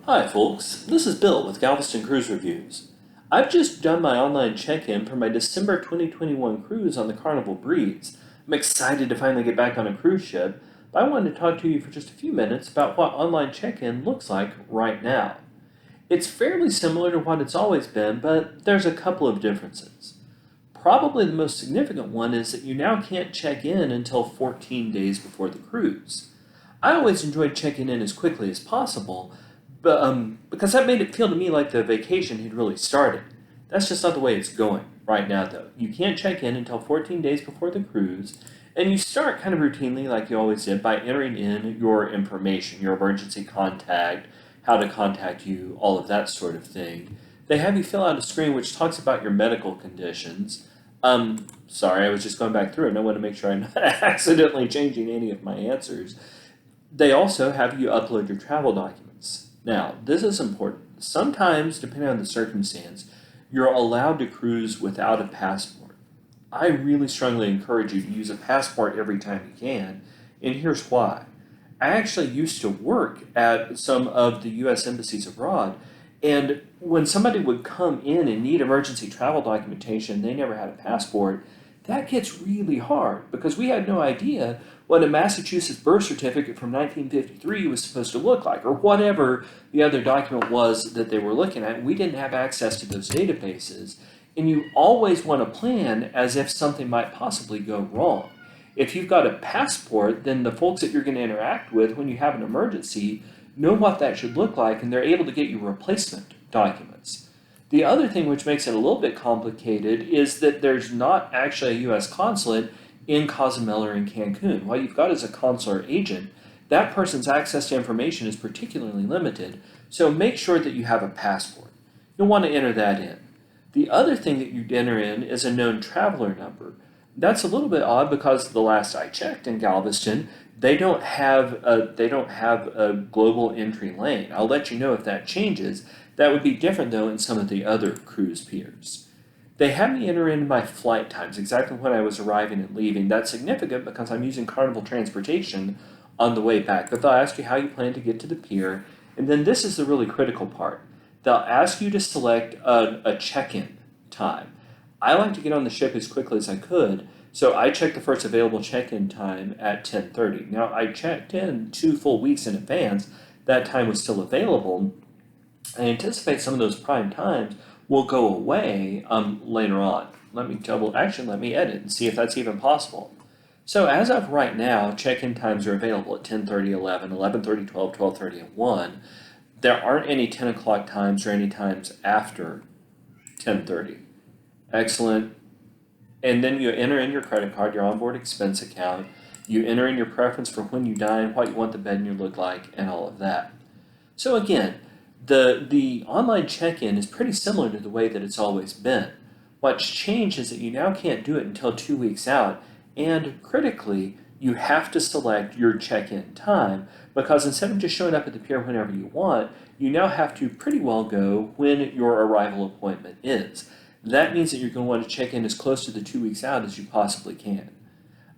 Hi folks, this is Bill with Galveston Cruise Reviews. I've just done my online check-in for my December 2021 cruise on the Carnival Breeze. I'm excited to finally get back on a cruise ship, but I wanted to talk to you for just a few minutes about what online check-in looks like right now. It's fairly similar to what it's always been, but there's a couple of differences. Probably the most significant one is that you now can't check in until 14 days before the cruise. I always enjoyed checking in as quickly as possible, because that made it feel to me like the vacation had really started. That's just not the way it's going right now, though. You can't check in until 14 days before the cruise, and you start kind of routinely, like you always did, by entering in your information, your emergency contact, how to contact you, all of that sort of thing. They have you fill out a screen which talks about your medical conditions. Sorry, I was just going back through it, and I want to make sure I'm not accidentally changing any of my answers. They also have you upload your travel documents. Now, this is important. Sometimes, depending on the circumstance, you're allowed to cruise without a passport. I really strongly encourage you to use a passport every time you can, and here's why. I actually used to work at some of the US embassies abroad, and when somebody would come in and need emergency travel documentation, they never had a passport, that gets really hard because we had no idea what a Massachusetts birth certificate from 1953 was supposed to look like, or whatever the other document was that they were looking at. We didn't have access to those databases, and you always want to plan as if something might possibly go wrong. If you've got a passport, then the folks that you're going to interact with when you have an emergency know what that should look like, and they're able to get you replacement documents. The other thing which makes it a little bit complicated is that there's not actually a U.S. consulate in Cozumel or in Cancun. What you've got is a consular agent. That person's access to information is particularly limited, so make sure that you have a passport. You'll want to enter that in. The other thing that you'd enter in is a known traveler number. That's a little bit odd because the last I checked in Galveston, they don't have a global entry lane. I'll let you know if that changes. That would be different though in some of the other cruise piers. They had me enter in my flight times, exactly when I was arriving and leaving. That's significant because I'm using Carnival transportation on the way back. But they'll ask you how you plan to get to the pier, and then this is the really critical part. They'll ask you to select a check-in time. I like to get on the ship as quickly as I could, so I checked the first available check-in time at 10:30. Now I checked in 2 full weeks in advance. That time was still available. I anticipate some of those prime times will go away later on. Let me edit and see if that's even possible. So as of right now, check-in times are available at 10:30, 11, 11:30, 12, 12:30, and 1. There aren't any 10 o'clock times or any times after 10:30. Excellent. And then you enter in your credit card, your onboard expense account. You enter in your preference for when you dine, what you want the menu to look like, and all of that. So again, the online check-in is pretty similar to the way that it's always been. What's changed is that you now can't do it until 2 weeks out, and critically, you have to select your check-in time because instead of just showing up at the pier whenever you want, you now have to pretty well go when your arrival appointment is. That means that you're going to want to check in as close to the 2 weeks out as you possibly can.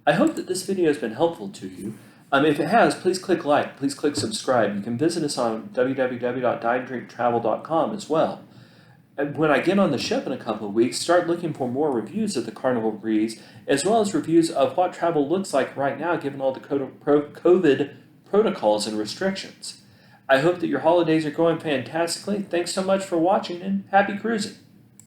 I hope that this video has been helpful to you. If it has, please click like, please click subscribe. You can visit us on www.dinedrinktravel.com as well. And when I get on the ship in a couple of weeks, start looking for more reviews of the Carnival Breeze, as well as reviews of what travel looks like right now given all the COVID protocols and restrictions. I hope that your holidays are going fantastically. Thanks so much for watching and happy cruising.